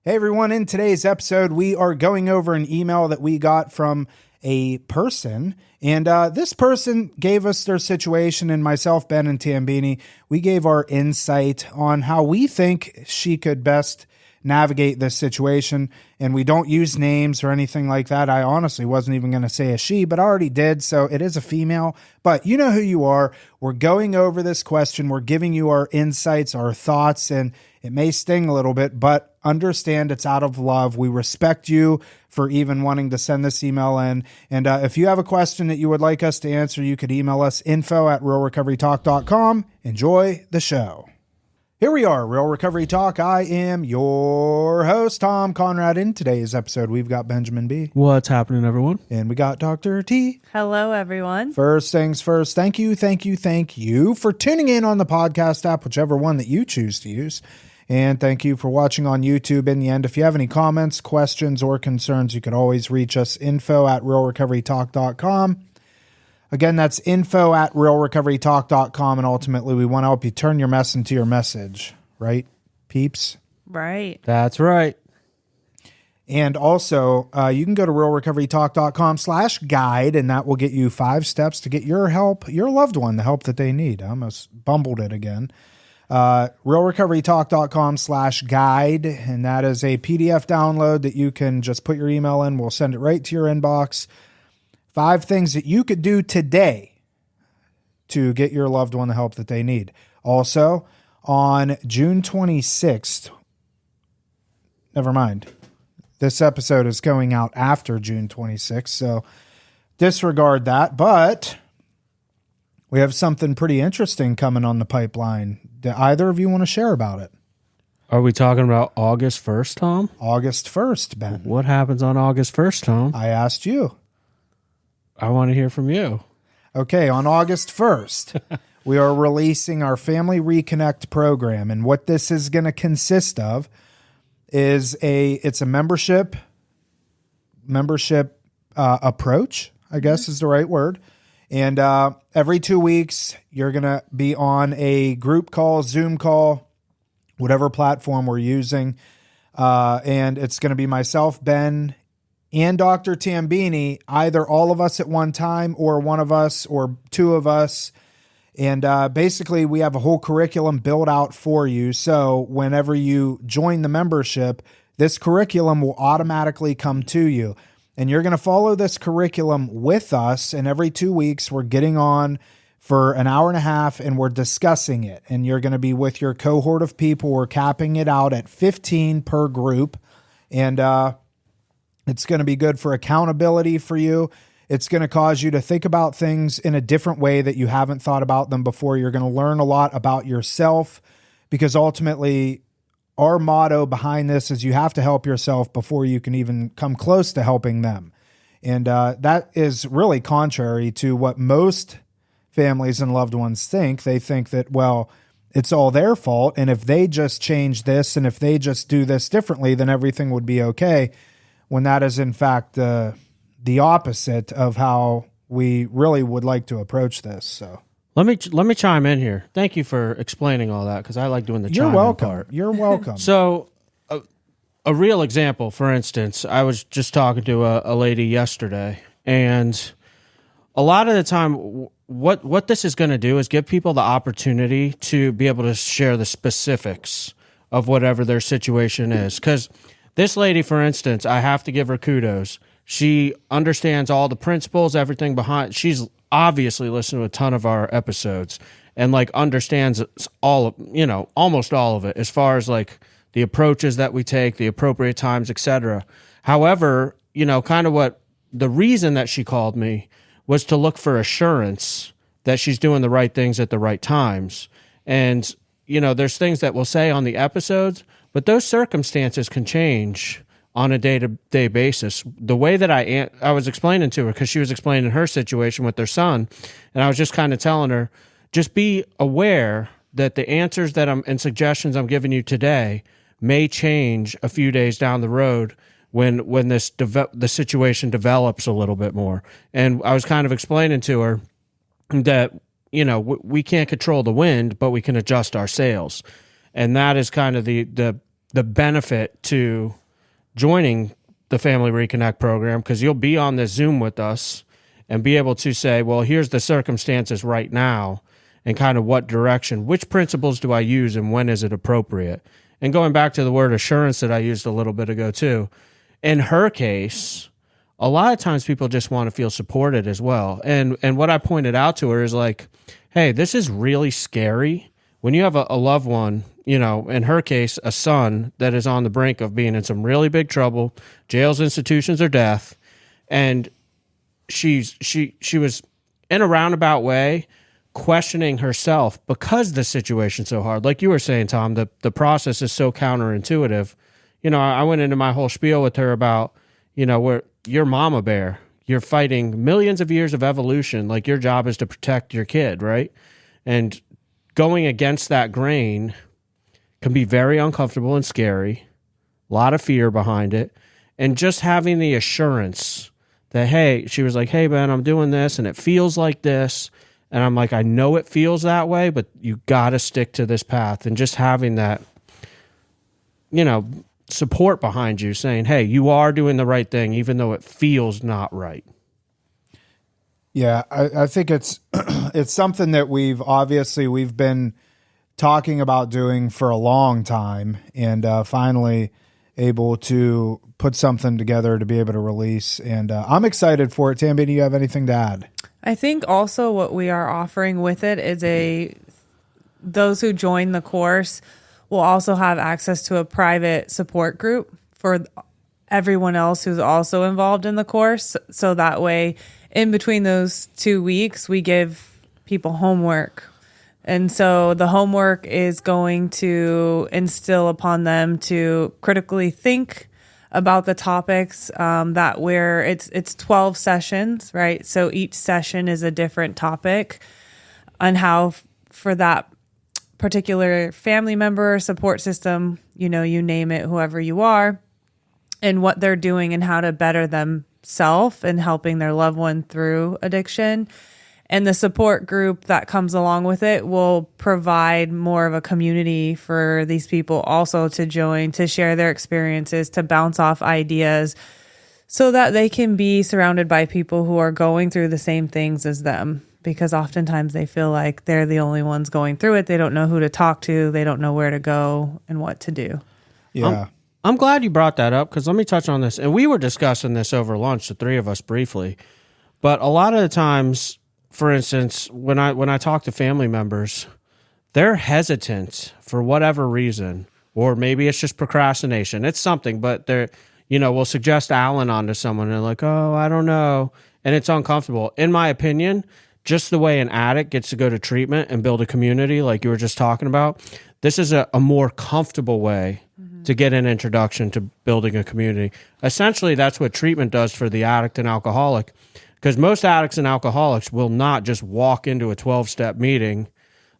Hey everyone, in today's episode, we are going over an email that we got from a person, and this person gave us their situation, and myself, Ben, and Tambini, we gave our insight on how we think she could best navigate this situation, and we don't use names or anything like that. I honestly wasn't even going to say a she, but I already did, so it is a female, but you know who you are. We're going over this question. We're giving you our insights, our thoughts, and it may sting a little bit, but understand it's out of love. We respect you for even wanting to send this email in. And if you have a question that you would like us to answer, you could email us info@realrecoverytalk.com. Enjoy the show. Here we are, Real Recovery Talk. I am your host, Tom Conrad. In today's episode, we've got Benjamin B. What's happening, everyone? And we got Dr. T. Hello, everyone. First things first, thank you for tuning in on the podcast app, whichever one that you choose to use. And thank you for watching on YouTube. In the end, if you have any comments, questions, or concerns, you can always reach us, info@realrecoverytalk.com. Again, that's info@realrecoverytalk.com. And ultimately, we want to help you turn your mess into your message. Right, peeps? Right. That's right. And also, you can go to realrecoverytalk.com/guide, and that will get you 5 steps to get your help, your loved one, the help that they need. I almost bumbled it again. realrecoverytalk.com/guide, and that is a PDF download that you can just put your email in. We'll send it right to your inbox. 5 things that you could do today to get your loved one the help that they need. Also, on June 26th, never mind, this episode is going out after June 26th, so disregard that, but we have something pretty interesting coming on the pipeline. Do either of you want to share about it? Are we talking about August 1st, Tom? August 1st, Ben. What happens on August 1st, Tom? I asked you. I want to hear from you. Okay, on August 1st, we are releasing our Family Reconnect program, and what this is going to consist of is it's a membership approach, I guess is the right word. And every 2 weeks, you're going to be on a group call, Zoom call, whatever platform we're using. And it's going to be myself, Ben, and Dr. Tambini, either all of us at one time or one of us or 2 of us. And basically, we have a whole curriculum built out for you. So whenever you join the membership, this curriculum will automatically come to you. And you're going to follow this curriculum with us. And every 2 weeks, we're getting on for an hour and a half and we're discussing it. And you're going to be with your cohort of people. We're capping it out at 15 per group. And it's going to be good for accountability for you. It's going to cause you to think about things in a different way that you haven't thought about them before. You're going to learn a lot about yourself, because ultimately our motto behind this is you have to help yourself before you can even come close to helping them. And that is really contrary to what most families and loved ones think. They think that, well, it's all their fault, and if they just change this and if they just do this differently, then everything would be okay, when that is in fact the opposite of how we really would like to approach this. So Let me chime in here. Thank you for explaining all that, because I like doing the chime in part. You're welcome. So a real example, for instance, I was just talking to a lady yesterday, and a lot of the time what this is going to do is give people the opportunity to be able to share the specifics of whatever their situation is. Because this lady, for instance, I have to give her kudos. She understands all the principles, everything behind. She's obviously listened to a ton of our episodes and understands all of, almost all of it, as far as the approaches that we take, the appropriate times, etc. However, kind of what the reason that she called me was to look for assurance that she's doing the right things at the right times. And, there's things that we'll say on the episodes, but those circumstances can change on a day-to-day basis. The way that I was explaining to her, because she was explaining her situation with their son, and I was just kind of telling her, just be aware that the answers that and suggestions I'm giving you today may change a few days down the road when the situation develops a little bit more. And I was kind of explaining to her that, we can't control the wind, but we can adjust our sails. And that is kind of the the benefit to joining the Family Reconnect program, because you'll be on this Zoom with us and be able to say, well, here's the circumstances right now and kind of what direction, which principles do I use and when is it appropriate? And going back to the word assurance that I used a little bit ago too, in her case, a lot of times people just want to feel supported as well. And what I pointed out to her is like, hey, this is really scary. When you have a loved one, you know, in her case, a son that is on the brink of being in some really big trouble, jails, institutions, or death, and she was in a roundabout way questioning herself because the situation's so hard. Like you were saying, Tom, the process is so counterintuitive. You know, I went into my whole spiel with her about, you know, where you're mama bear, you're fighting millions of years of evolution. Like your job is to protect your kid, right? And going against that grain can be very uncomfortable and scary. A lot of fear behind it. And just having the assurance that, hey, she was like, hey, Ben, I'm doing this and it feels like this. And I'm like, I know it feels that way, but you got to stick to this path. And just having that, you know, support behind you saying, hey, you are doing the right thing, even though it feels not right. Yeah, I think it's it's something that we've been talking about doing for a long time, and finally able to put something together to be able to release. And I'm excited for it. Tammy, do you have anything to add? I think also what we are offering with it is those who join the course will also have access to a private support group for everyone else who's also involved in the course. So that way, in between those 2 weeks, we give people homework. And so the homework is going to instill upon them to critically think about the topics that it's 12 sessions, right? So each session is a different topic on how for that particular family member, support system, you know, you name it, whoever you are, and what they're doing and how to better themselves and helping their loved one through addiction. And the support group that comes along with it will provide more of a community for these people also to join, to share their experiences, to bounce off ideas so that they can be surrounded by people who are going through the same things as them. Because oftentimes they feel like they're the only ones going through it. They don't know who to talk to. They don't know where to go and what to do. Yeah. I'm glad you brought that up, because let me touch on this. And we were discussing this over lunch, the three of us briefly. But a lot of the times, for instance, when I talk to family members, they're hesitant for whatever reason, or maybe it's just procrastination. It's something, but they're, you know, we'll suggest Al-Anon to someone and they're like, oh, I don't know. And it's uncomfortable. In my opinion, just the way an addict gets to go to treatment and build a community like you were just talking about, this is a more comfortable way to get an introduction to building a community. Essentially, that's what treatment does for the addict and alcoholic, because most addicts and alcoholics will not just walk into a 12-step meeting.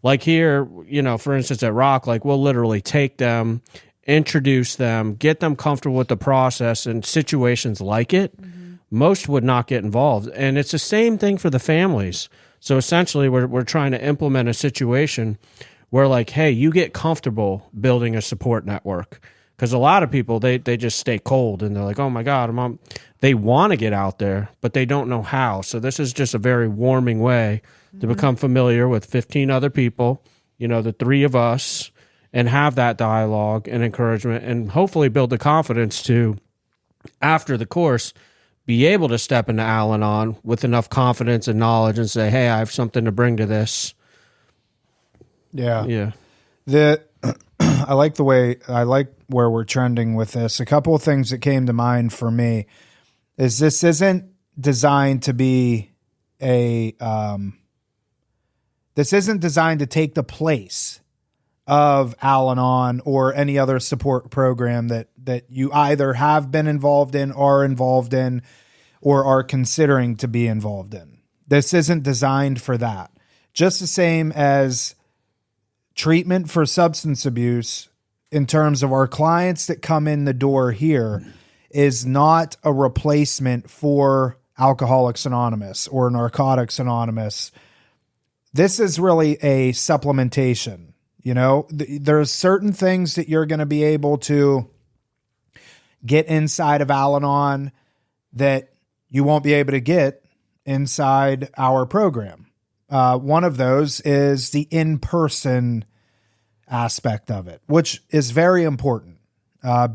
Like here, you know, for instance, at Rock, like we'll literally take them, introduce them, get them comfortable with the process and situations like it. Most would not get involved. And it's the same thing for the families. So essentially, we're trying to implement a situation where, like, hey, you get comfortable building a support network. Because a lot of people, they just stay cold and they're like, oh my God, they want to get out there, but they don't know how. So this is just a very warming way to become familiar with 15 other people, you know, the three of us, and have that dialogue and encouragement, and hopefully build the confidence to, after the course, be able to step into Al-Anon with enough confidence and knowledge and say, hey, I have something to bring to this. Yeah. I like where we're trending with this. A couple of things that came to mind for me is this isn't designed to be this isn't designed to take the place of Al-Anon or any other support program that you either have been involved in, are involved in, or are considering to be involved in. This isn't designed for that. Just the same as treatment for substance abuse, in terms of our clients that come in the door here, is not a replacement for Alcoholics Anonymous or Narcotics Anonymous. This is really a supplementation. There's certain things that you're going to be able to get inside of Al-Anon that you won't be able to get inside our program. One of those is the in-person aspect of it, which is very important.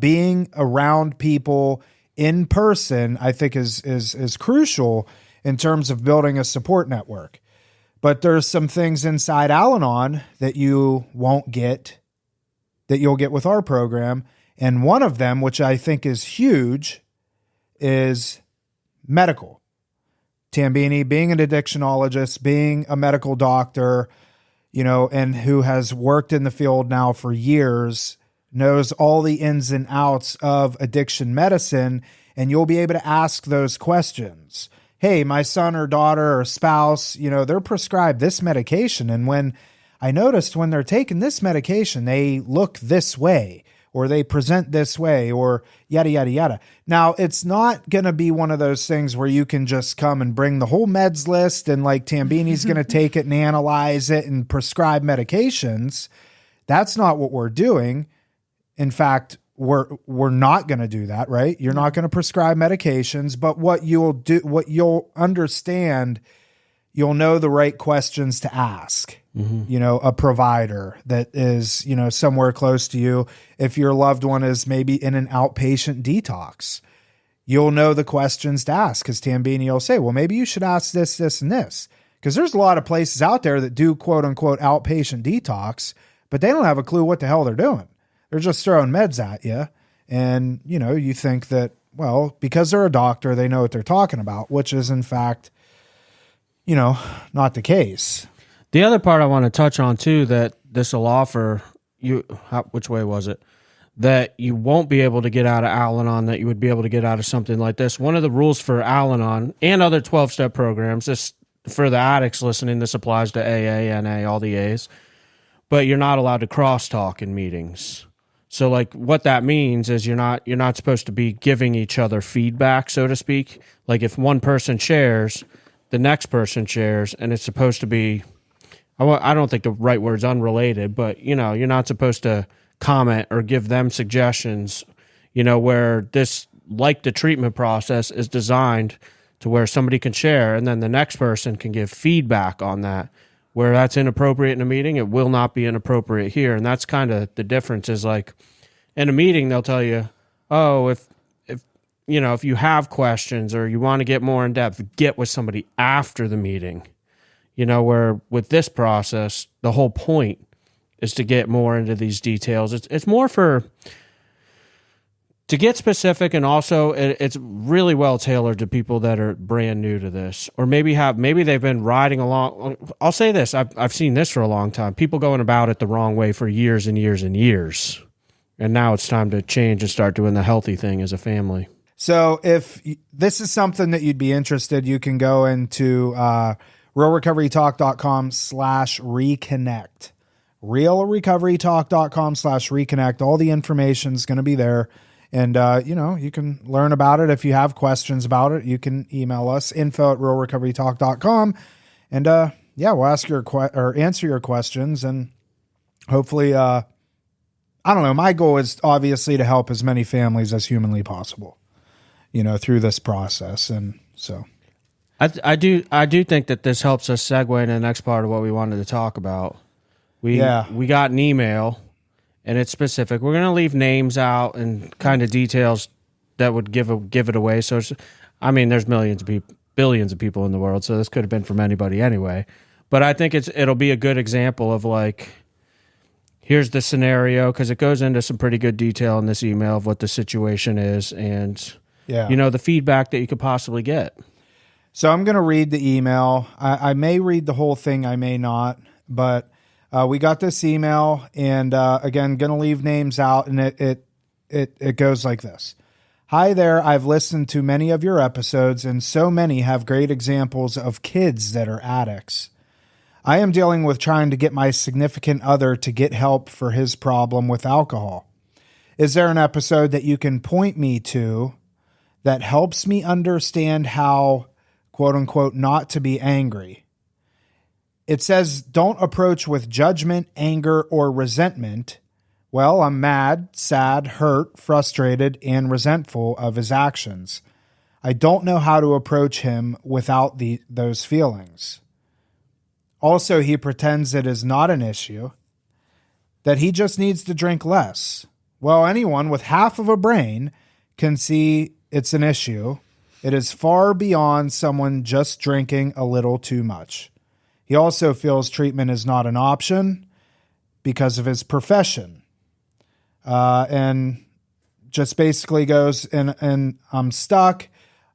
Being around people in person, I think is crucial in terms of building a support network. But there's some things inside Al-Anon that you won't get, that you'll get with our program. And one of them, which I think is huge, is medical. Tambini, being an addictionologist, being a medical doctor, and who has worked in the field now for years, knows all the ins and outs of addiction medicine, and you'll be able to ask those questions. Hey, my son or daughter or spouse, they're prescribed this medication, and when I noticed when they're taking this medication, they look this way, or they present this way, or yada, yada, yada. Now, it's not going to be one of those things where you can just come and bring the whole meds list and like Tambini's going to take it and analyze it and prescribe medications. That's not what we're doing. In fact, we're not going to do that, right? You're not going to prescribe medications, but what you'll understand, you'll know the right questions to ask. A provider that is, somewhere close to you. If your loved one is maybe in an outpatient detox, you'll know the questions to ask, because Tambini will say, well, maybe you should ask this, this, and this. Because there's a lot of places out there that do quote unquote outpatient detox, but they don't have a clue what the hell they're doing. They're just throwing meds at you. And, you think that, well, because they're a doctor, they know what they're talking about, which is in fact, not the case. The other part I want to touch on too, that this will offer you, which way was it? That you won't be able to get out of Al-Anon, that you would be able to get out of something like this. One of the rules for Al-Anon and other 12-step programs, this for the addicts listening, this applies to AA, NA, all the A's, but you're not allowed to crosstalk in meetings. So like what that means is you're not supposed to be giving each other feedback, so to speak. Like if one person shares, the next person shares, and it's supposed to be, I don't think the right word's unrelated, but you're not supposed to comment or give them suggestions, where this, like the treatment process, is designed to where somebody can share and then the next person can give feedback on that. Where that's inappropriate in a meeting, it will not be inappropriate here. And that's kind of the difference, is like in a meeting, they'll tell you, oh, if you have questions or you want to get more in depth, get with somebody after the meeting. Where with this process, the whole point is to get more into these details. It's more to get specific, and also it's really well tailored to people that are brand new to this, or maybe they've been riding along. I'll say this: I've seen this for a long time. People going about it the wrong way for years and years and years, and now it's time to change and start doing the healthy thing as a family. So, if this is something that you'd be interested, you can go into realrecoverytalk.com/reconnect. realrecoverytalk.com/reconnect. All the information is going to be there. And, you can learn about it. If you have questions about it, you can email us, info@realrecoverytalk.com. And, we'll ask or answer your questions. And hopefully, I don't know, my goal is obviously to help as many families as humanly possible, through this process. And so I do think that this helps us segue into the next part of what we wanted to talk about. We got an email, and it's specific. We're going to leave names out and kind of details that would give it away. So, there's billions of people in the world, so this could have been from anybody anyway. But I think it'll be a good example of like, here's the scenario, because it goes into some pretty good detail in this email of what the situation is and, the feedback that you could possibly get. So I'm going to read the email. I may read the whole thing. I may not, but we got this email, and again, going to leave names out, and it goes like this. Hi there. I've listened to many of your episodes, and so many have great examples of kids that are addicts. I am dealing with trying to get my significant other to get help for his problem with alcohol. Is there an episode that you can point me to that helps me understand how, quote unquote, not to be angry? It says, don't approach with judgment, anger, or resentment. Well, I'm mad, sad, hurt, frustrated, and resentful of his actions. I don't know how to approach him without those feelings. Also, he pretends it is not an issue, that he just needs to drink less. Well, anyone with half of a brain can see it's an issue. It is far beyond someone just drinking a little too much. He also feels treatment is not an option because of his profession. And just basically goes, and I'm stuck.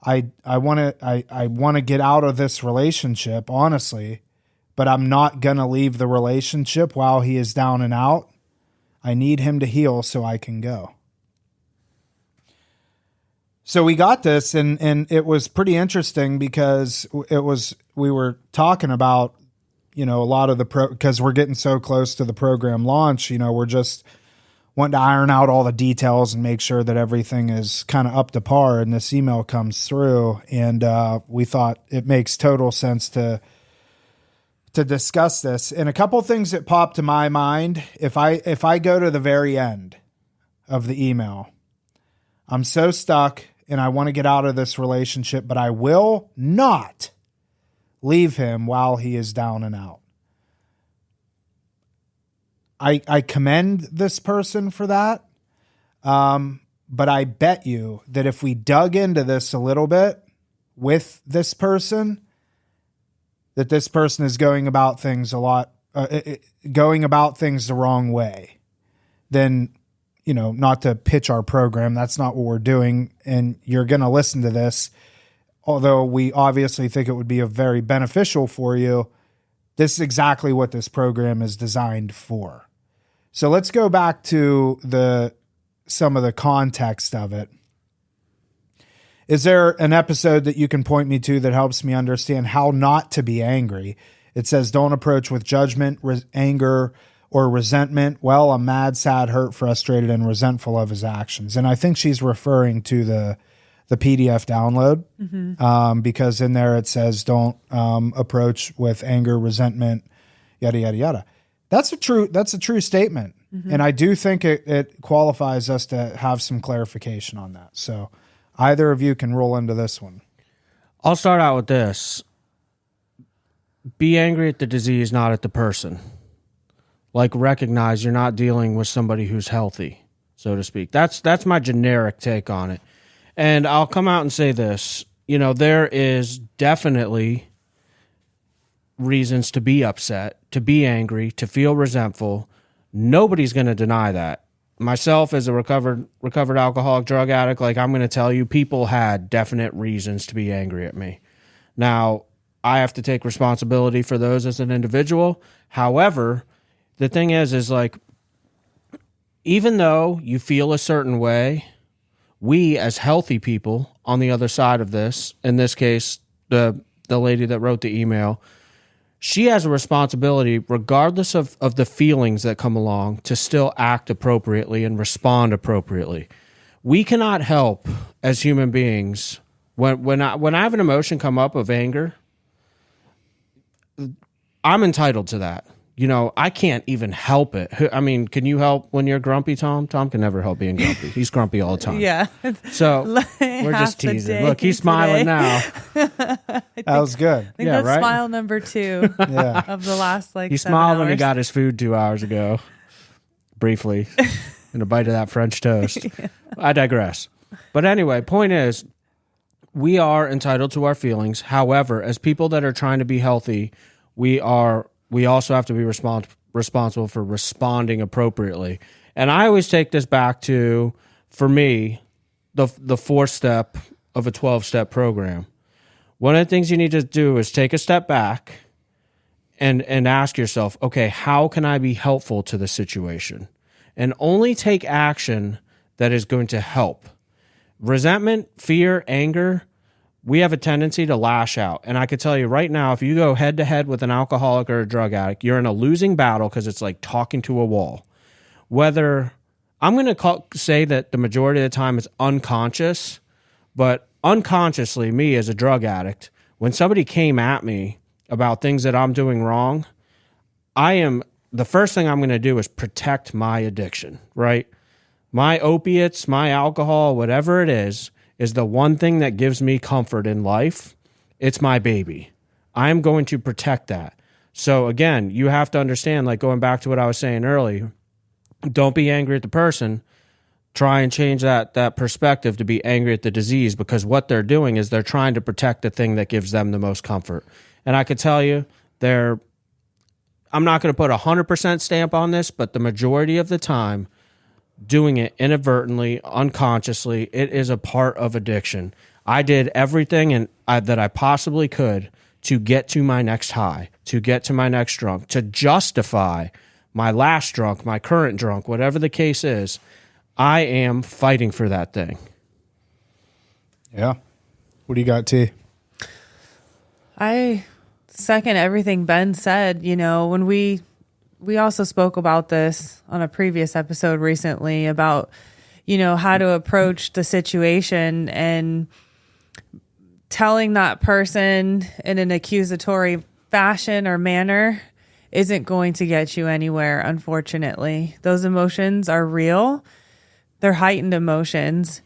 I want to get out of this relationship, honestly, but I'm not going to leave the relationship while he is down and out. I need him to heal so I can go. So we got this, and it was pretty interesting because we were talking about, a lot of because we're getting so close to the program launch, we're just wanting to iron out all the details and make sure that everything is kind of up to par. And this email comes through, and we thought it makes total sense to discuss this. And a couple of things that popped to my mind, if I go to the very end of the email, I'm so stuck and I want to get out of this relationship, but I will not leave him while he is down and out. I commend this person for that. But I bet you that if we dug into this a little bit with this person, that this person is going about things the wrong way, then, not to pitch our program, that's not what we're doing. And you're going to listen to this, although we obviously think it would be very beneficial for you. This is exactly what this program is designed for. So let's go back to some of the context of it. Is there an episode that you can point me to that helps me understand how not to be angry? It says, don't approach with judgment, anger, or resentment. Well, I'm mad, sad, hurt, frustrated, and resentful of his actions. And I think she's referring to the PDF download, because in there it says, don't approach with anger, resentment, yada, yada, yada. That's a true statement. And I do think it qualifies us to have some clarification on that. So either of you can roll into this one. I'll start out with this. Be angry at the disease, not at the person. Recognize you're not dealing with somebody who's healthy, so to speak. That's my generic take on it. And I'll come out and say this. There is definitely reasons to be upset, to be angry, to feel resentful. Nobody's going to deny that. Myself, as a recovered alcoholic, drug addict, I'm going to tell you, people had definite reasons to be angry at me. Now, I have to take responsibility for those as an individual. However, the thing is even though you feel a certain way, we as healthy people on the other side of this, in this case, the lady that wrote the email, she has a responsibility, regardless of the feelings that come along, to still act appropriately and respond appropriately. We cannot help as human beings. When I have an emotion come up of anger, I'm entitled to that. I can't even help it. I mean, can you help when you're grumpy, Tom? Tom can never help being grumpy. He's grumpy all the time. Yeah. So we're just teasing. Look, he's smiling now. That was good. I think that's right? Smile number 2 of the last He smiled when he got his food 2 hours ago, briefly, and a bite of that French toast. Yeah. I digress. But anyway, point is, we are entitled to our feelings. However, as people that are trying to be healthy, we also have to be responsible for responding appropriately. And I always take this back to, for me, the 4th step of a 12-step program. One of the things you need to do is take a step back and ask yourself, okay, how can I be helpful to the situation? And only take action that is going to help. Resentment, fear, anger, we have a tendency to lash out. And I could tell you right now, if you go head to head with an alcoholic or a drug addict, you're in a losing battle because it's like talking to a wall. Whether I'm going to say that the majority of the time it's unconscious, but unconsciously, me as a drug addict, when somebody came at me about things that I'm doing wrong, the first thing I'm going to do is protect my addiction, right? My opiates, my alcohol, whatever it is the one thing that gives me comfort in life. It's my baby. I'm going to protect that. So again, you have to understand, like going back to what I was saying earlier, don't be angry at the person. Try and change that perspective to be angry at the disease, because what they're doing is they're trying to protect the thing that gives them the most comfort. And I could tell you, I'm not going to put 100% stamp on this, but the majority of the time, doing it inadvertently, unconsciously, it is a part of addiction. I did everything that I possibly could to get to my next high, to get to my next drunk, to justify my last drunk, my current drunk, whatever the case is. I am fighting for that thing. Yeah. What do you got, T? I second everything Ben said. When we also spoke about this on a previous episode recently about, how to approach the situation, and telling that person in an accusatory fashion or manner isn't going to get you anywhere, unfortunately. Those emotions are real. They're heightened emotions.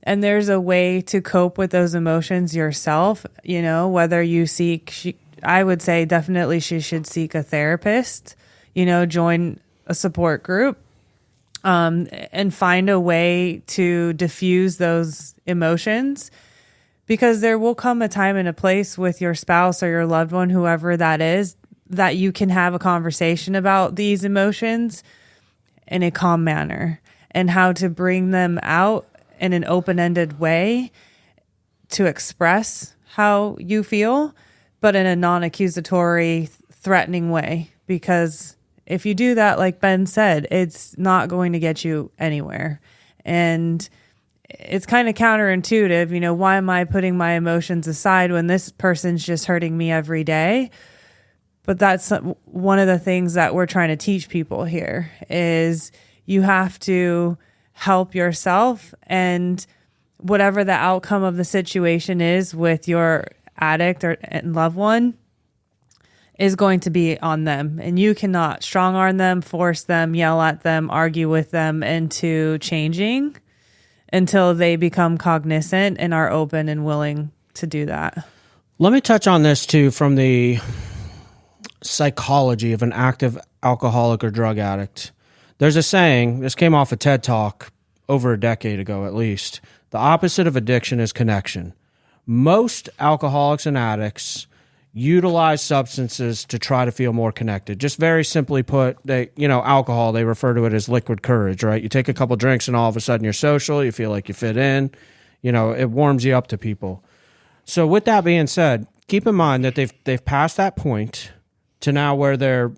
And there's a way to cope with those emotions yourself, whether you I would say definitely she should seek a therapist, join a support group, and find a way to diffuse those emotions, because there will come a time and a place with your spouse or your loved one, whoever that is, that you can have a conversation about these emotions in a calm manner and how to bring them out in an open-ended way to express how you feel, but in a non-accusatory, threatening way. Because if you do that, like Ben said, it's not going to get you anywhere. And it's kind of counterintuitive. Why am I putting my emotions aside when this person's just hurting me every day? But that's one of the things that we're trying to teach people here is you have to help yourself, and whatever the outcome of the situation is with your addict and loved one is going to be on them. And you cannot strong arm them, force them, yell at them, argue with them into changing until they become cognizant and are open and willing to do that. Let me touch on this too from the psychology of an active alcoholic or drug addict. There's a saying, this came off a TED Talk over a decade ago at least. The opposite of addiction is connection. Most alcoholics and addicts utilize substances to try to feel more connected. Just very simply put, alcohol, they refer to it as liquid courage, right? You take a couple drinks and all of a sudden you're social, you feel like you fit in, it warms you up to people. So with that being said, keep in mind that they've passed that point to now where their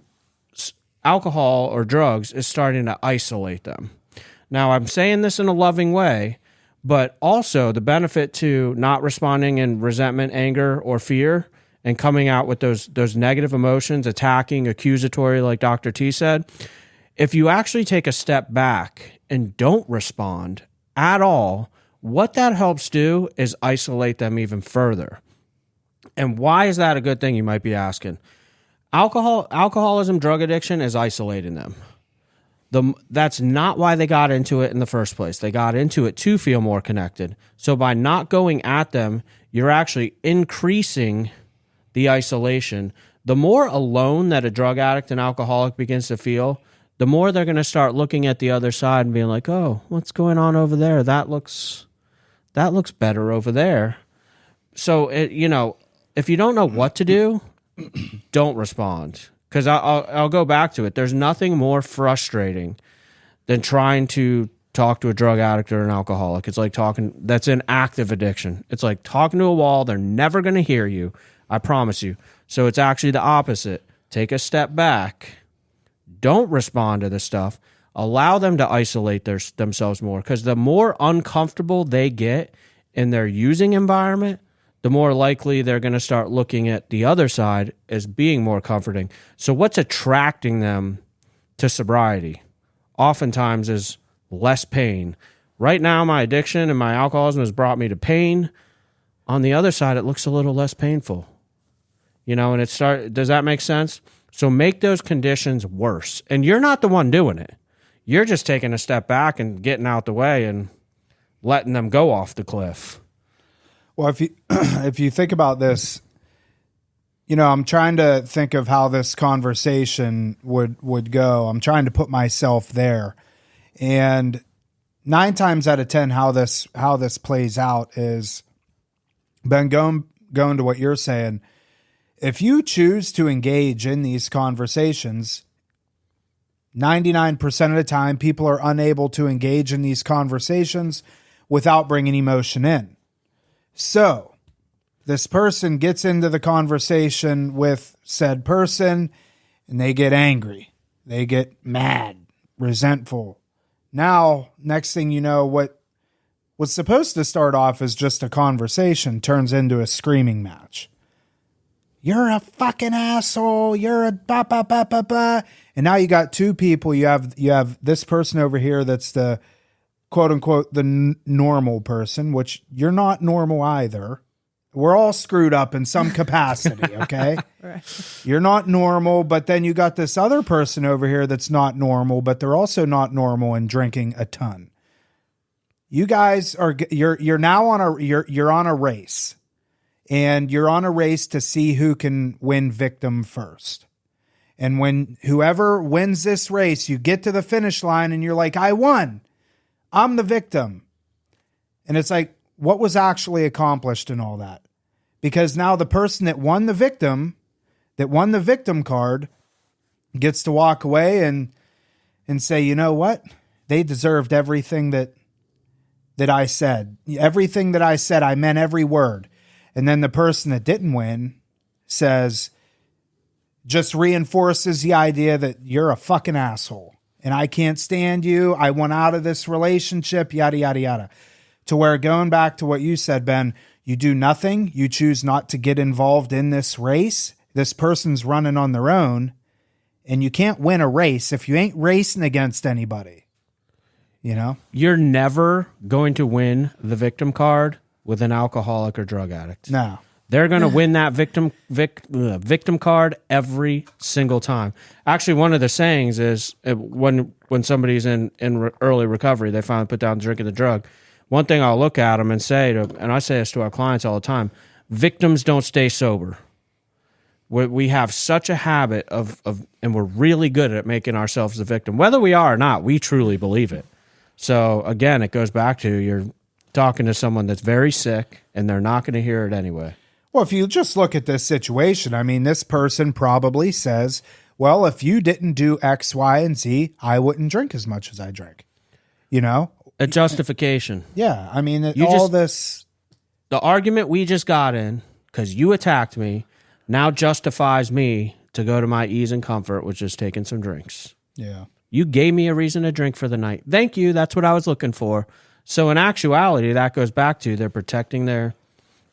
alcohol or drugs is starting to isolate them. Now, I'm saying this in a loving way, but also the benefit to not responding in resentment, anger, or fear and coming out with those negative emotions, attacking, accusatory, like Dr. T said, if you actually take a step back and don't respond at all, what that helps do is isolate them even further. And why is that a good thing, you might be asking? Alcoholism, drug addiction is isolating them. That's not why they got into it in the first place. They got into it to feel more connected. So by not going at them, you're actually increasing the isolation. The more alone that a drug addict and alcoholic begins to feel, the more they're going to start looking at the other side and being like, oh, what's going on over there? That looks better over there. So, if you don't know what to do, don't respond. Because I'll go back to it. There's nothing more frustrating than trying to talk to a drug addict or an alcoholic. It's like that's an active addiction. It's like talking to a wall. They're never going to hear you. I promise you. So it's actually the opposite. Take a step back. Don't respond to this stuff. Allow them to isolate themselves more. Because the more uncomfortable they get in their using environment, the more likely they're going to start looking at the other side as being more comforting. So what's attracting them to sobriety? Oftentimes is less pain. Right now, my addiction and my alcoholism has brought me to pain. On the other side, it looks a little less painful. And does that make sense? So make those conditions worse. And you're not the one doing it. You're just taking a step back and getting out the way and letting them go off the cliff. Well, if you if you think about this, I'm trying to think of how this conversation would go. I'm trying to put myself there. And 9 times out of 10, how this plays out is, Ben, going to what you're saying, if you choose to engage in these conversations, 99% of the time, people are unable to engage in these conversations without bringing emotion in. So this person gets into the conversation with said person and they get angry. They get mad, resentful. Now, next thing you know, what was supposed to start off as just a conversation turns into a screaming match. You're a fucking asshole. You're a ba ba ba ba ba. And now you got two people. You have this person over here that's the quote unquote the normal person, which you're not normal either. We're all screwed up in some capacity, okay? Right. You're not normal, but then you got this other person over here that's not normal, but they're also not normal and drinking a ton. You guys you're now you're on a race. And you're on a race to see who can win victim first. And when whoever wins this race, you get to the finish line and you're like, I won. I'm the victim. And it's like, what was actually accomplished in all that? Because now the person that won the victim card, gets to walk away and say, you know what? They deserved everything that I said. Everything that I said, I meant every word. And then the person that didn't win just reinforces the idea that you're a fucking asshole and I can't stand you. I want out of this relationship, yada, yada, yada. To where, going back to what you said, Ben, you do nothing. You choose not to get involved in this race. This person's running on their own and you can't win a race if you ain't racing against anybody. You're never going to win the victim card with an alcoholic or drug addict. No. They're going to win that victim card every single time. Actually, one of the sayings is when somebody's in early recovery, they finally put down drinking the drug. One thing I'll look at them and say, and I say this to our clients all the time, victims don't stay sober. We have such a habit of, and we're really good at making ourselves the victim. Whether we are or not, we truly believe it. So again, it goes back to you're talking to someone that's very sick and they're not going to hear it anyway. Well, if you just look at this situation, I mean, this person probably says, well, if you didn't do X, Y, and Z, I wouldn't drink as much as I drink. A justification. Yeah. I mean, the argument we just got in because you attacked me now justifies me to go to my ease and comfort, which is taking some drinks. Yeah. You gave me a reason to drink for the night. Thank you. That's what I was looking for. So in actuality, that goes back to they're protecting their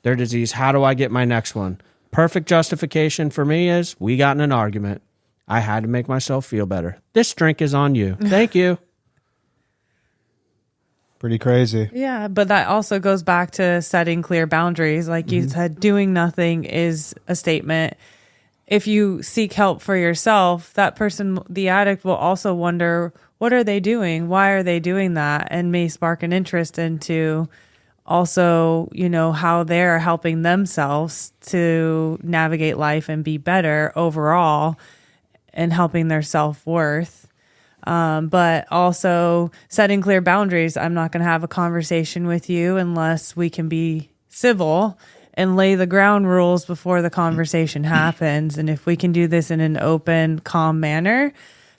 disease. How do I get my next one? Perfect justification for me is we got in an argument. I had to make myself feel better. This drink is on you. Thank you. Pretty crazy. Yeah, but that also goes back to setting clear boundaries. Like you said, doing nothing is a statement. If you seek help for yourself, that person, the addict, will also wonder, what are they doing? Why are they doing that? And may spark an interest into also, how they're helping themselves to navigate life and be better overall and helping their self-worth. But also setting clear boundaries. I'm not going to have a conversation with you unless we can be civil and lay the ground rules before the conversation happens. And if we can do this in an open, calm manner,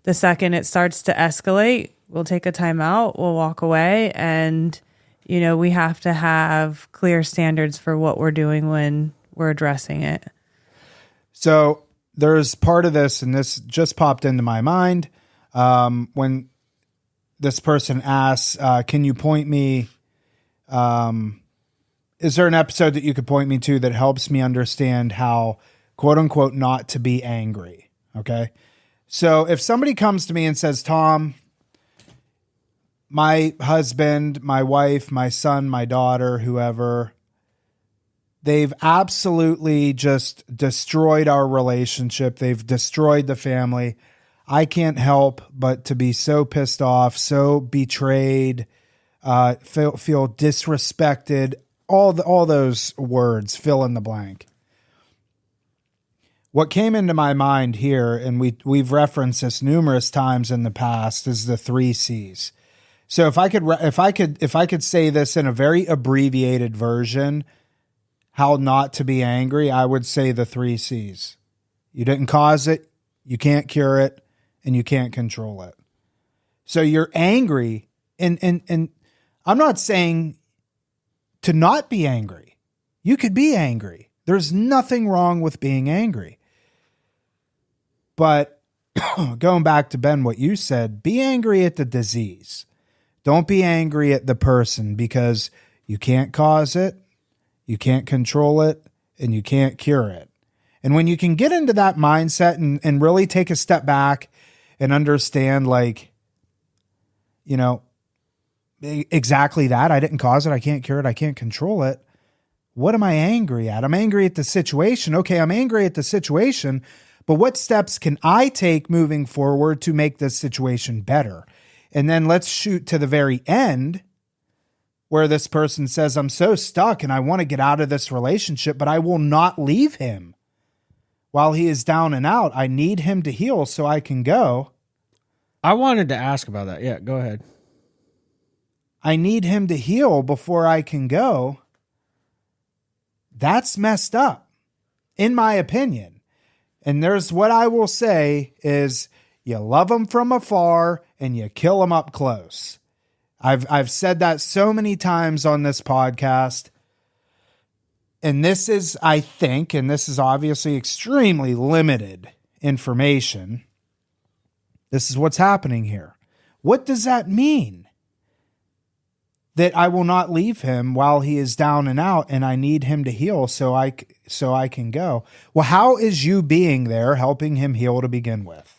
the second it starts to escalate, we'll take a time out, we'll walk away. And, we have to have clear standards for what we're doing when we're addressing it. So there's part of this, and this just popped into my mind. When this person asks, can you point me, is there an episode that you could point me to that helps me understand how, quote unquote, not to be angry? Okay. So if somebody comes to me and says, Tom, my husband, my wife, my son, my daughter, whoever, They've absolutely just destroyed our relationship. They've destroyed the family. I can't help but to be so pissed off, so betrayed, feel disrespected, all those words, fill in the blank. What came into my mind here, and we've referenced this numerous times in the past, is the 3 C's. So if I could say this in a very abbreviated version, how not to be angry, I would say the 3 C's. You didn't cause it, you can't cure it, and you can't control it. So you're angry, and I'm not saying to not be angry. You could be angry. There's nothing wrong with being angry. But going back to Ben, what you said, be angry at the disease. Don't be angry at the person, because you can't cause it, you can't control it, and you can't cure it. And when you can get into that mindset and really take a step back and understand, like, you know, exactly that. I didn't cause it. I can't cure it. I can't control it. What am I angry at? I'm angry at the situation. Okay, I'm angry at the situation, but what steps can I take moving forward to make this situation better? And then let's shoot to the very end where this person says, I'm so stuck and I want to get out of this relationship, but I will not leave him while he is down and out. I need him to heal so I can go. I wanted to ask about that. Yeah, go ahead. I need him to heal before I can go. That's messed up, in my opinion. And there's what I will say is, you love them from afar and you kill them up close. I've said that so many times on this podcast. And this is, I think, and this is obviously extremely limited information. This is what's happening here. What does that mean? That I will not leave him while he is down and out, and I need him to heal so I can go. Well, how is you being there helping him heal to begin with?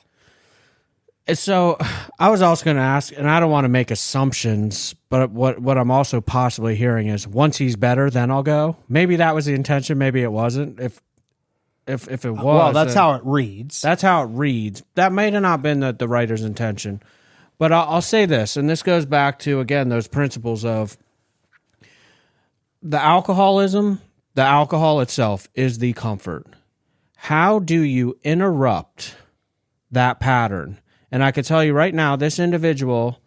So I was also going to ask, and I don't want to make assumptions, but what I'm also possibly hearing is, once he's better, then I'll go. Maybe that was the intention. Maybe it wasn't. If it was, well, that's how it reads. That's how it reads. That may have not been the writer's intention. But I'll say this, and this goes back to, again, those principles of the alcoholism. The alcohol itself is the comfort. How do you interrupt that pattern? And I could tell you right now, this individual,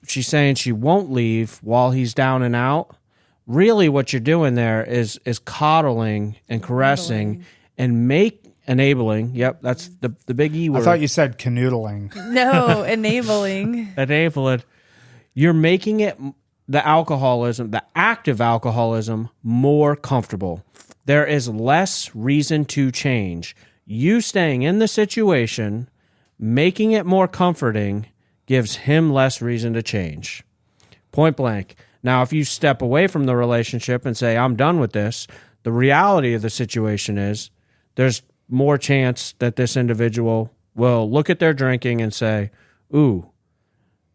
she's saying she won't leave while he's down and out. Really what you're doing there is coddling and caressing and enabling. Yep, that's the big E word. I thought you said canoodling. No, enabling. Enabling. You're making it, the alcoholism, the active alcoholism, more comfortable. There is less reason to change. You staying in the situation, making it more comforting, gives him less reason to change. Point blank. Now, if you step away from the relationship and say, I'm done with this, the reality of the situation is there's more chance that this individual will look at their drinking and say, ooh,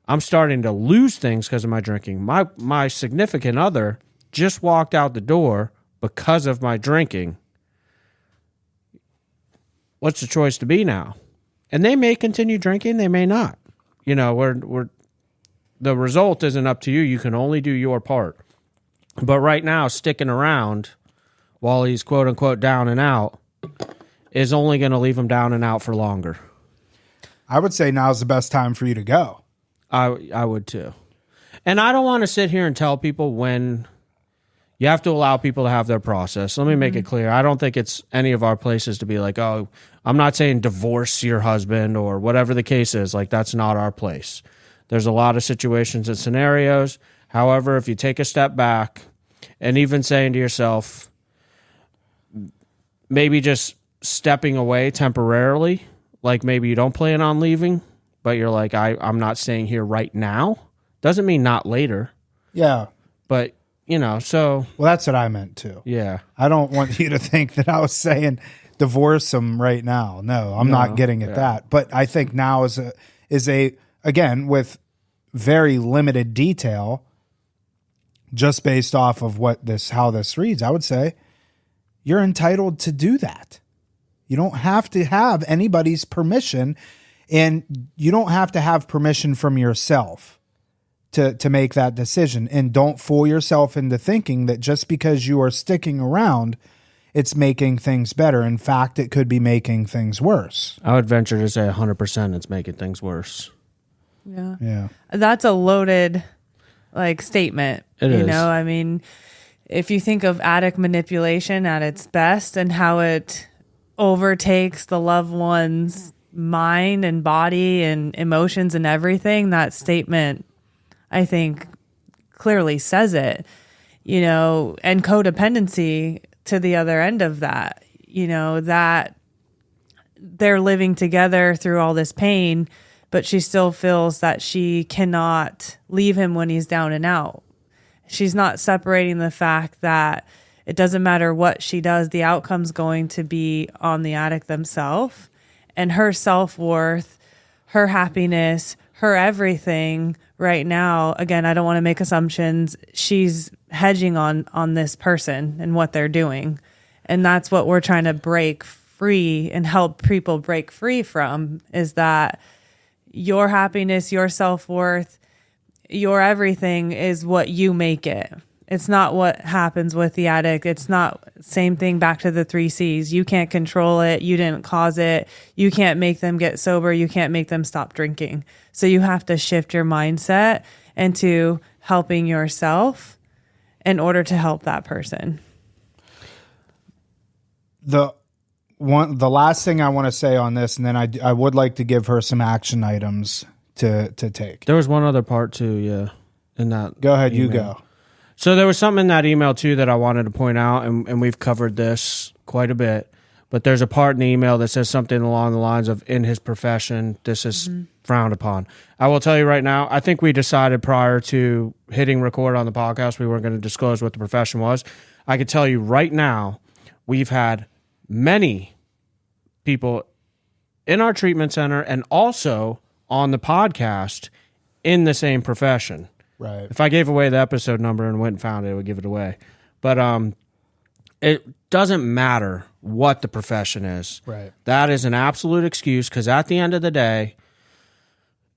I'm starting to lose things because of my drinking. My significant other just walked out the door because of my drinking. What's the choice to be now? And they may continue drinking, they may not. You know, we're the result isn't up to you. You can only do your part. But right now, sticking around while he's quote unquote down and out is only going to leave him down and out for longer. I would say now's the best time for you to go. I would too. And I don't want to sit here and tell people when. You have to allow people to have their process. Let me make it clear. I don't think it's any of our places to be like, oh, I'm not saying divorce your husband or whatever the case is. Like, that's not our place. There's a lot of situations and scenarios. However, if you take a step back and even saying to yourself, maybe just stepping away temporarily, like maybe you don't plan on leaving, but you're like, I'm not staying here right now. Doesn't mean not later. Yeah. But, you know, so. Well, that's what I meant too. Yeah. I don't want you to think that I was saying divorce him right now. No, I'm not getting at that. But I think now is a again, with very limited detail, just based off of how this reads, I would say you're entitled to do that. You don't have to have anybody's permission, and you don't have to have permission from yourself to make that decision. And don't fool yourself into thinking that just because you are sticking around, it's making things better. In fact, it could be making things worse. I would venture to say 100% it's making things worse. Yeah. Yeah. That's a loaded statement. It is. I mean, if you think of addict manipulation at its best and how it overtakes the loved one's mind and body and emotions and everything, that statement, I think, clearly says it, and codependency to the other end of that, that they're living together through all this pain, but she still feels that she cannot leave him when he's down and out. She's not separating the fact that it doesn't matter what she does, the outcome's going to be on the addict themselves, and her self-worth, her happiness, her everything right now. Again, I don't want to make assumptions. She's hedging on this person and what they're doing. And that's what we're trying to break free and help people break free from, is that your happiness, your self-worth, your everything is what you make it. It's not what happens with the addict. It's not same thing back to the 3 C's. You can't control it. You didn't cause it. You can't make them get sober. You can't make them stop drinking. So you have to shift your mindset into helping yourself in order to help that person. The last thing I want to say on this, and then I would like to give her some action items to take. There was one other part too, yeah. In that, go ahead, email. you go. So there was something in that email too that I wanted to point out, and we've covered this quite a bit. But there's a part in the email that says something along the lines of, in his profession, this is frowned upon. I will tell you right now, I think we decided prior to hitting record on the podcast we weren't going to disclose what the profession was. I could tell you right now, we've had many people in our treatment center and also on the podcast in the same profession. Right. If I gave away the episode number and went and found it, it would give it away. But it doesn't matter what the profession is. Right. That is an absolute excuse, because at the end of the day,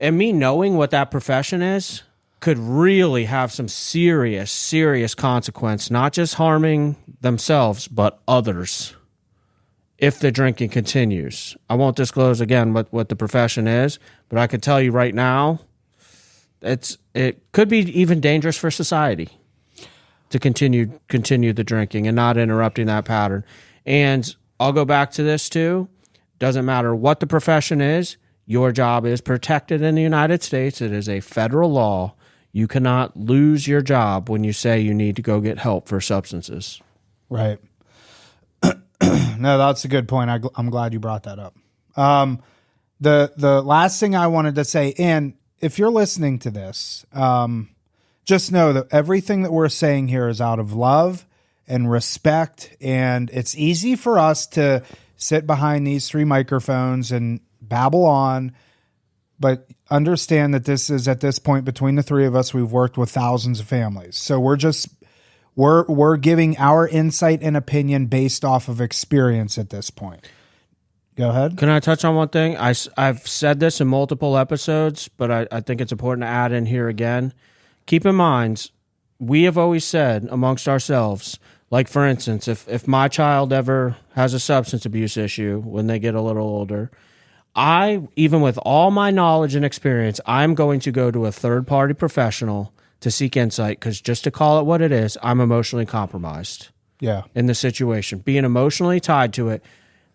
and me knowing what that profession is could really have some serious, serious consequence, not just harming themselves, but others if the drinking continues. I won't disclose again what the profession is, but I can tell you right now, it could be even dangerous for society to continue the drinking and not interrupting that pattern. And I'll go back to this too. Doesn't matter what the profession is, your job is protected in the United States. It is a federal law. You cannot lose your job when you say you need to go get help for substances. Right. No, that's a good point. I'm glad you brought that up. The last thing I wanted to say, and if you're listening to this, just know that everything that we're saying here is out of love and respect. And it's easy for us to sit behind these 3 microphones and babble on, but understand that this is, at this point, between the 3 of us, we've worked with thousands of families. So we're giving our insight and opinion based off of experience at this point. Go ahead. Can I touch on one thing? I've said this in multiple episodes, but I think it's important to add in here again. Keep in mind, we have always said amongst ourselves, like for instance, if my child ever has a substance abuse issue when they get a little older, even with all my knowledge and experience, I'm going to go to a third-party professional to seek insight, because just to call it what it is, I'm emotionally compromised. Yeah. In the situation. Being emotionally tied to it.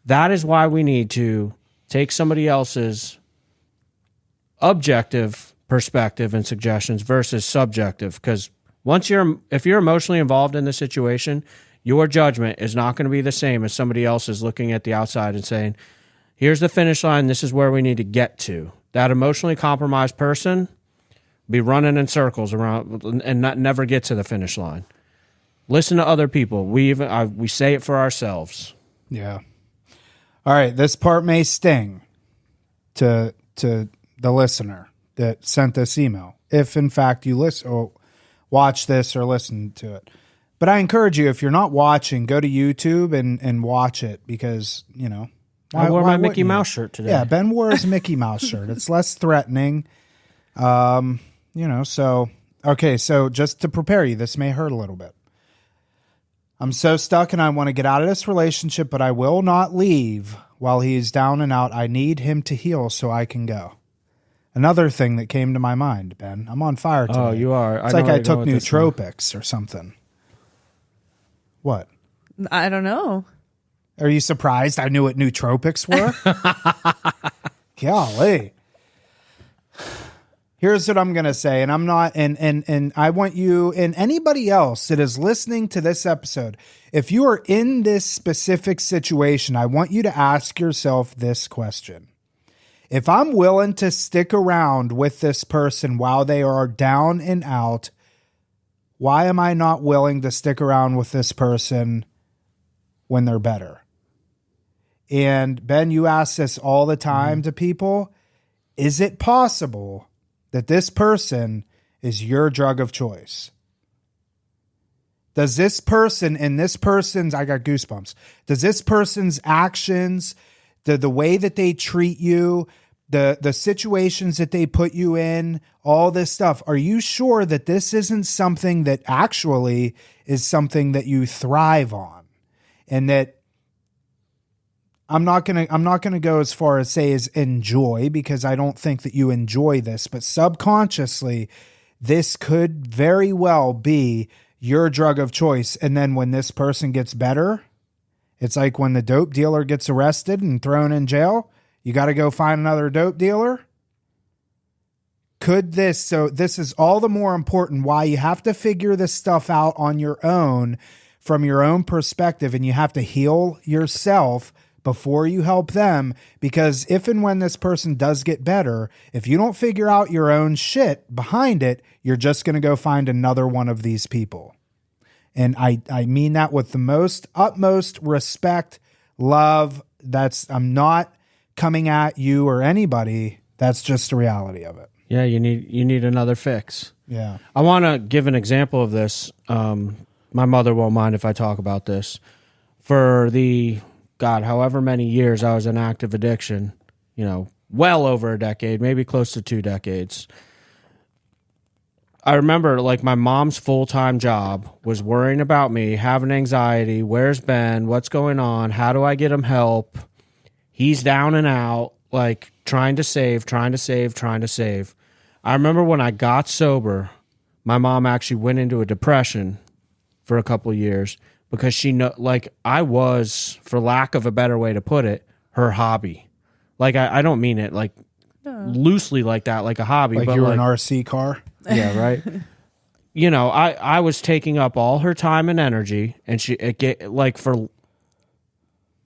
That is why we need to take somebody else's objective perspective and suggestions versus subjective, because if you're emotionally involved in the situation, your judgment is not going to be the same as somebody else is looking at the outside and saying, here's the finish line, this is where we need to get to. That emotionally compromised person be running in circles around and never get to the finish line. Listen to other people. We say it for ourselves. Yeah. All right, this part may sting to the listener that sent this email, if in fact you watch this or listen to it. But I encourage you, if you're not watching, go to YouTube and watch it because, I wore my wouldn't Mickey you? Mouse shirt today. Yeah, Ben wore his Mickey Mouse shirt. It's less threatening. So, okay, so just to prepare you, this may hurt a little bit. I'm so stuck and I want to get out of this relationship, but I will not leave while he is down and out. I need him to heal so I can go. Another thing that came to my mind, Ben. I'm on fire today. Oh, you are. It's like I took nootropics or something. What? I don't know. Are you surprised I knew what nootropics were? Golly. Here's what I'm going to say, and I'm not, and I want you and anybody else that is listening to this episode, if you are in this specific situation, I want you to ask yourself this question. If I'm willing to stick around with this person while they are down and out, why am I not willing to stick around with this person when they're better? And Ben, you ask this all the time to people. Is it possible that this person is your drug of choice? Does this person and this person's, I got goosebumps. Does this person's actions, the way that they treat you, the situations that they put you in, all this stuff, are you sure that this isn't something that actually is something that you thrive on? And that I'm not gonna go as far as say is enjoy, because I don't think that you enjoy this, but subconsciously, this could very well be your drug of choice. And then when this person gets better, it's like when the dope dealer gets arrested and thrown in jail, you got to go find another dope dealer. So this is all the more important why you have to figure this stuff out on your own from your own perspective, and you have to heal yourself before you help them, because if and when this person does get better, if you don't figure out your own shit behind it, you're just going to go find another one of these people. And I mean that with the utmost respect, love. I'm not coming at you or anybody. That's just the reality of it. Yeah, you need another fix. Yeah. I want to give an example of this. My mother won't mind if I talk about this. For however many years I was in active addiction, well over a decade, maybe close to 2 decades. I remember my mom's full-time job was worrying about me, having anxiety. Where's Ben? What's going on? How do I get him help? He's down and out, trying to save. I remember when I got sober, my mom actually went into a depression for a couple of years because I was, for lack of a better way to put it, her hobby. I don't mean it loosely like that, like a hobby. But you were an RC car? Yeah, right. I was taking up all her time and energy, and for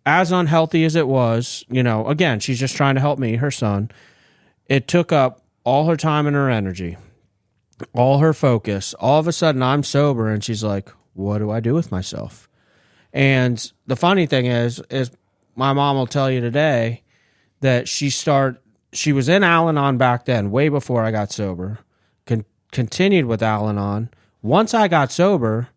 as unhealthy as it was, again, she's just trying to help me, her son. It took up all her time and her energy, all her focus. All of a sudden, I'm sober, and she's like, what do I do with myself? And the funny thing is my mom will tell you today that she was in Al-Anon back then, way before I got sober, continued with Al-Anon. Once I got sober,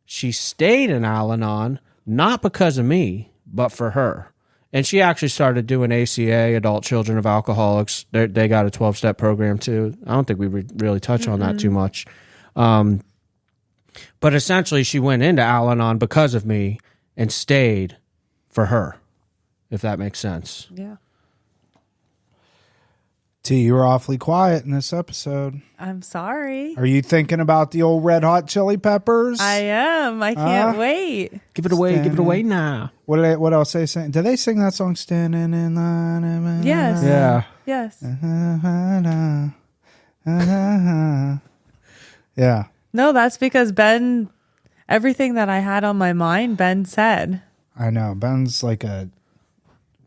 she stayed in Al-Anon, not because of me, but for her. And she actually started doing ACA, Adult Children of Alcoholics. They got a 12-step program too. I don't think we really touch on that too much. But essentially, she went into Al-Anon because of me and stayed for her, if that makes sense. Yeah. T, you were awfully quiet in this episode. I'm sorry. Are you thinking about the old Red Hot Chili Peppers? I am. I can't wait. Give it away now. What else they sing? Do they sing that song, Standing in Line? Yes. Yeah. Yes. Yeah. No, that's because Ben, everything that I had on my mind, Ben said. I know. Ben's like a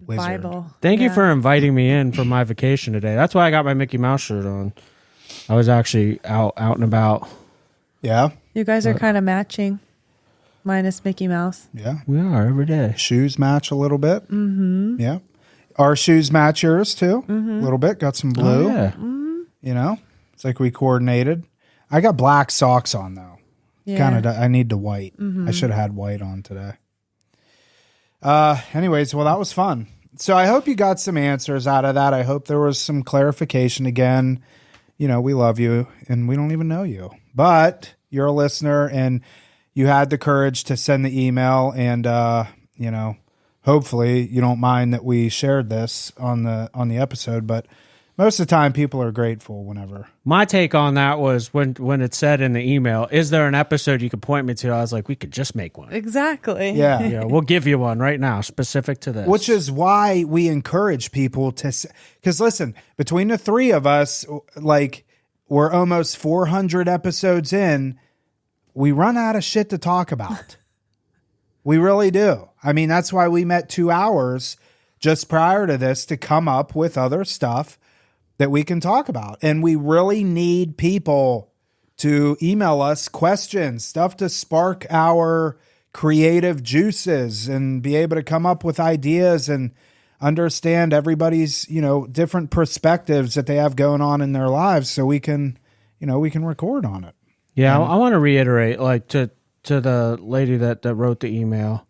wizard. Bible. Thank you for inviting me in for my vacation today. That's why I got my Mickey Mouse shirt on. I was actually out and about. Yeah. You guys are kind of matching, minus Mickey Mouse. Yeah. We are every day. Shoes match a little bit. Mm-hmm. Yeah. Our shoes match yours too. A little bit. Got some blue. Oh, yeah. It's like we coordinated. I got black socks on though. Kind of. I need the white. I should have had white on today. Anyways, well, that was fun. So I hope you got some answers out of that. I hope there was some clarification. Again, you know, we love you and we don't even know you, but you're a listener and you had the courage to send the email. And, you know, hopefully you don't mind that we shared this on the episode, but most of the time people are grateful whenever. My take on that was when it said in the email, is there an episode you could point me to? I was like, we could just make one. Exactly. Yeah. Yeah, we'll give you one right now, specific to this. Which is why we encourage people to, because listen, between the three of us, like we're almost 400 episodes in, we run out of shit to talk about. We really do. I mean, that's why we met 2 hours just prior to this to come up with other stuff that we can talk about. And we really need people to email us questions, stuff to spark our creative juices and be able to come up with ideas and understand everybody's, you know, different perspectives that they have going on in their lives so we can, you know, we can record on it. Yeah, I want to reiterate, like, to the lady that wrote the email.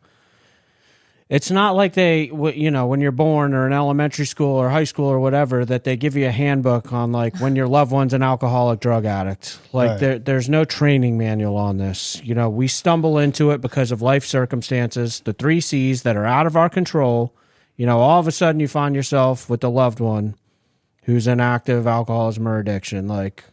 It's not like they, you know, when you're born or in elementary school or high school or whatever, that they give you a handbook on, like, when your loved one's an alcoholic drug addict. Like, Right. there's no training manual on this. You know, we stumble into it because of life circumstances, the 3 C's that are out of our control. You know, all of a sudden you find yourself with a loved one who's in active alcoholism or addiction. Like,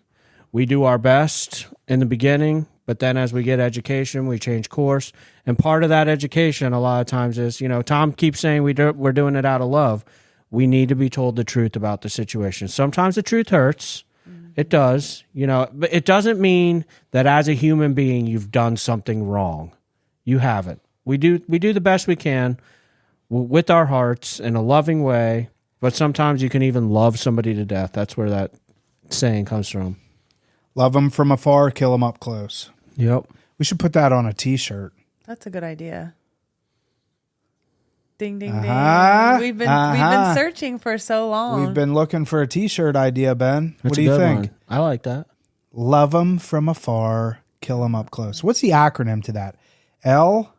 we do our best in the beginning, but then as we get education, we change course. And part of that education a lot of times is, you know, Tom keeps saying we're doing it out of love. We need to be told the truth about the situation. Sometimes the truth hurts. It does, you know, but it doesn't mean that as a human being, you've done something wrong. You haven't. We do the best we can with our hearts in a loving way, but sometimes you can even love somebody to death. That's where that saying comes from. Love them from afar, kill them up close. Yep. We should put that on a t-shirt. That's a good idea. Ding, ding, Uh-huh. ding. We've been Uh-huh. searching for so long. We've been looking for a t-shirt idea, Ben. That's what do a you good think? one. I like that. Love them from afar, kill them up close. What's the acronym to that? L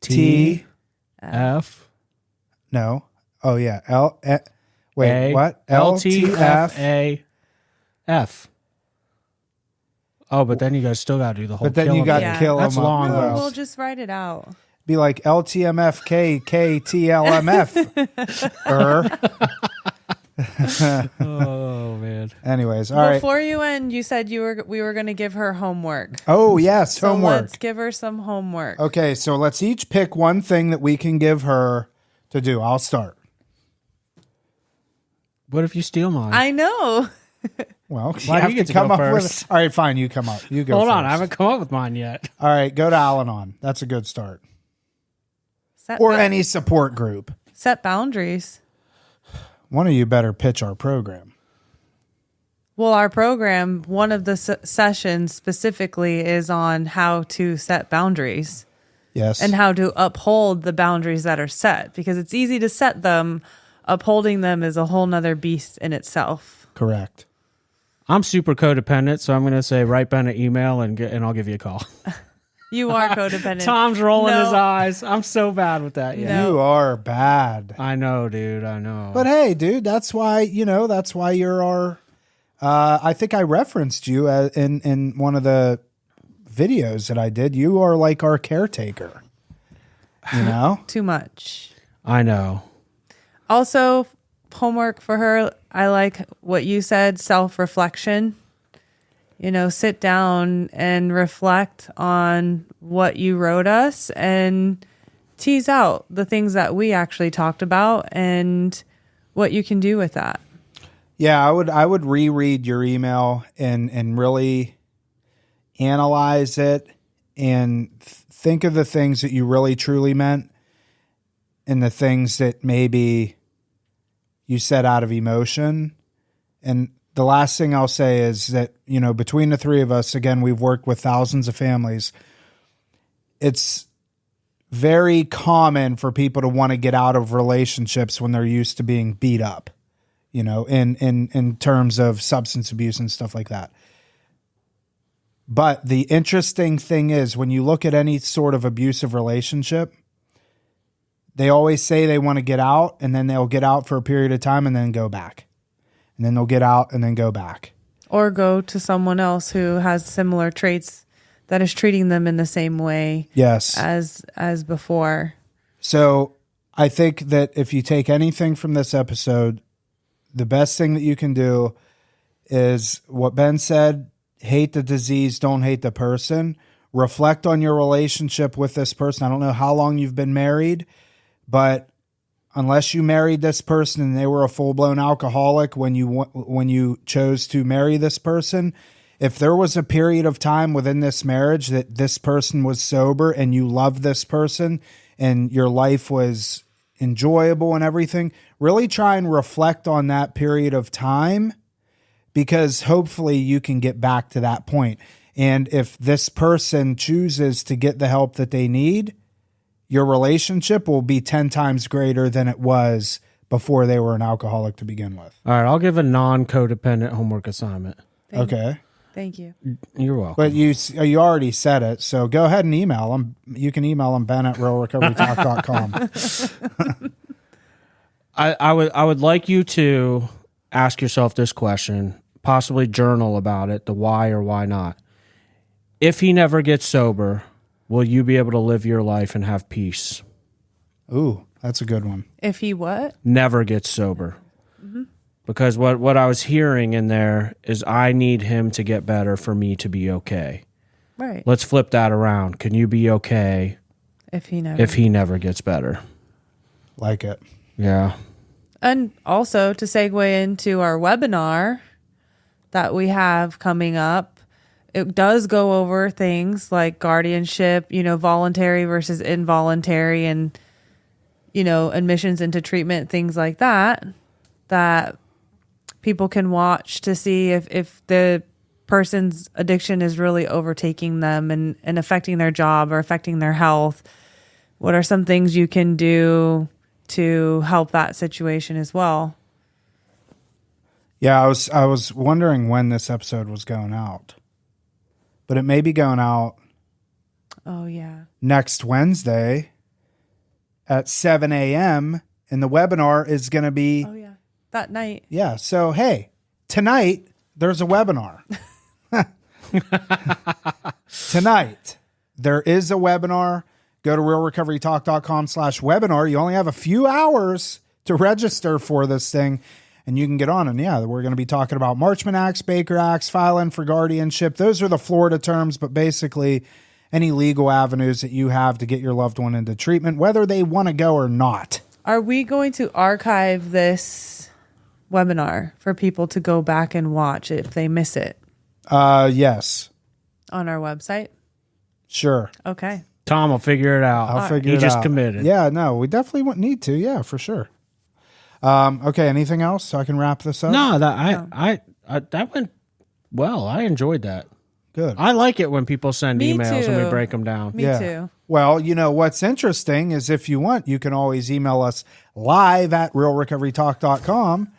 T F. No. Oh yeah. Wait, A, what? LTFAF. Oh, but then you guys still got to do the whole. But then kill you 'em got thing. Yeah. kill them That's up long, No, bro. close. we'll just write it out. Be like LTMFKKTLMF. Oh man. Anyways, all right. Before you end, you said we were going to give her homework. Oh yes, So homework. let's give her some homework. Okay, so let's each pick one thing that we can give her to do. I'll start. What if you steal mine? I know. Well, Why you do have you to get to come go up with first? it. All right, fine. You come up. You go. Hold on, first. I haven't come up with mine yet. All right, go to Al-Anon. That's a good start. Set Or bou- any support group. set boundaries. One of you better pitch our program. Well, our program, one of the sessions specifically is on how to set boundaries Yes. and how to uphold the boundaries that are set, because it's easy to set them. Upholding them is a whole nother beast in itself. Correct. I'm super codependent, so I'm going to say write Ben an email and I'll give you a call. You are codependent. Tom's rolling No. his eyes. I'm so bad with that. Yeah, No. You are bad. I know, dude. I know. But hey, dude, that's why you're our I think I referenced you in one of the videos that I did. You are like our caretaker. You know? Too much. I know. Also, homework for her. I like what you said, self-reflection. You know, sit down and reflect on what you wrote us and tease out the things that we actually talked about and what you can do with that. Yeah, I would reread your email and really analyze it and think of the things that you really truly meant and the things that maybe you said out of emotion. And the last thing I'll say is that, you know, between the three of us, again, we've worked with thousands of families. It's very common for people to want to get out of relationships when they're used to being beat up, you know, in terms of substance abuse and stuff like that. But the interesting thing is when you look at any sort of abusive relationship, they always say they want to get out, and then they'll get out for a period of time and then go back. And then they'll get out and then go back. Or go to someone else who has similar traits that is treating them in the same way as before. So I think that if you take anything from this episode, the best thing that you can do is what Ben said, hate the disease, don't hate the person. Reflect on your relationship with this person. I don't know how long you've been married, but unless you married this person and they were a full-blown alcoholic when you chose to marry this person, if there was a period of time within this marriage that this person was sober and you loved this person and your life was enjoyable and everything, really try and reflect on that period of time, because hopefully you can get back to that point. And if this person chooses to get the help that they need, your relationship will be 10 times greater than it was before they were an alcoholic to begin with. All right, I'll give a non-codependent homework assignment. Thank you. You're welcome. But you already said it, so go ahead and email them. You can email them, ben@realrecoverytalk.com. I would like you to ask yourself this question, possibly journal about it, the why or why not. If he never gets sober, will you be able to live your life and have peace? Ooh, that's a good one. If he what? Never gets sober. Mm-hmm. Because what I was hearing in there is I need him to get better for me to be okay. Right. Let's flip that around. Can you be okay if he never gets better? Like it. Yeah. And also to segue into our webinar that we have coming up, it does go over things like guardianship, voluntary versus involuntary, and, admissions into treatment, things like that people can watch to see if the person's addiction is really overtaking them and affecting their job or affecting their health. What are some things you can do to help that situation as well? Yeah, I was wondering when this episode was going out. But it may be going out next Wednesday at 7 a.m. And the webinar is going to be... that night. Yeah, so hey, tonight there's a webinar. Tonight there is a webinar. Go to realrecoverytalk.com/webinar. You only have a few hours to register for this thing, and you can get on. And yeah, we're going to be talking about Marchman Acts, Baker Acts, file in for guardianship. Those are the Florida terms, but basically any legal avenues that you have to get your loved one into treatment, whether they want to go or not. Are we going to archive this webinar for people to go back and watch if they miss it? Yes. On our website? Sure. Okay. Tom will figure it out. I'll figure it out. You just committed. Yeah, no, we definitely won't need to. Yeah, for sure. Okay, anything else so I can wrap this up? No, that went well. I enjoyed that. Good. I like it when people send Me emails too. and we break them down. Me too. Well, what's interesting is if you want, you can always email us live at realrecoverytalk.com.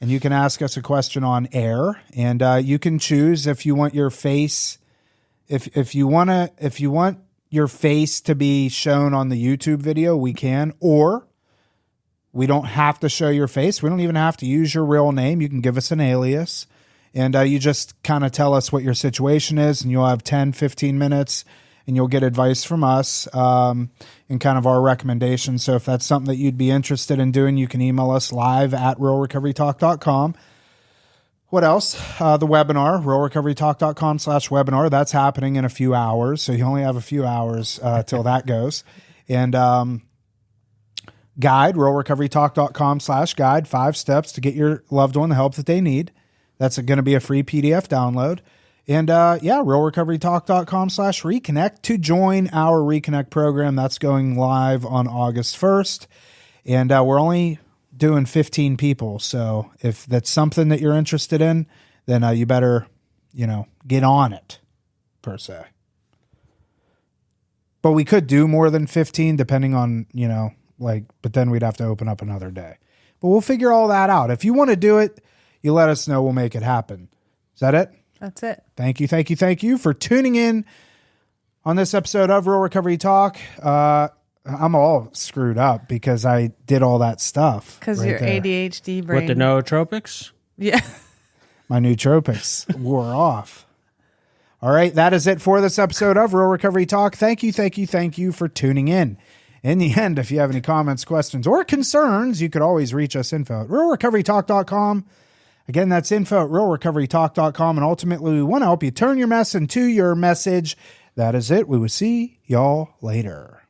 And you can ask us a question on air, and you can choose if you want your face, if you want your face to be shown on the YouTube video, we can, or we don't have to show your face. We don't even have to use your real name. You can give us an alias, and you just kind of tell us what your situation is, and you'll have 10, 15 minutes, and you'll get advice from us and kind of our recommendations. So if that's something that you'd be interested in doing, you can email us live at realrecoverytalk.com. What else? The webinar, realrecoverytalk.com/webinar. That's happening in a few hours. So you only have a few hours till that goes. And guide, realrecoverytalk.com/guide, 5 steps to get your loved one the help that they need. That's going to be a free PDF download. And realrecoverytalk.com/reconnect to join our Reconnect program. That's going live on August 1st. And we're only doing 15 people. So if that's something that you're interested in, then you better, get on it, per se. But we could do more than 15 depending on, but then we'd have to open up another day. But we'll figure all that out. If you want to do it, you let us know. We'll make it happen. Is that it? That's it. Thank you for tuning in on this episode of Real Recovery Talk. I'm all screwed up because I did all that stuff. Because your there. ADHD brain. With the nootropics? Yeah. My nootropics wore off. All right, that is it for this episode of Real Recovery Talk. Thank you for tuning in. In the end, if you have any comments, questions, or concerns, you could always reach us info at realrecoverytalk.com. Again, that's info at realrecoverytalk.com. And ultimately, we want to help you turn your mess into your message. That is it. We will see y'all later.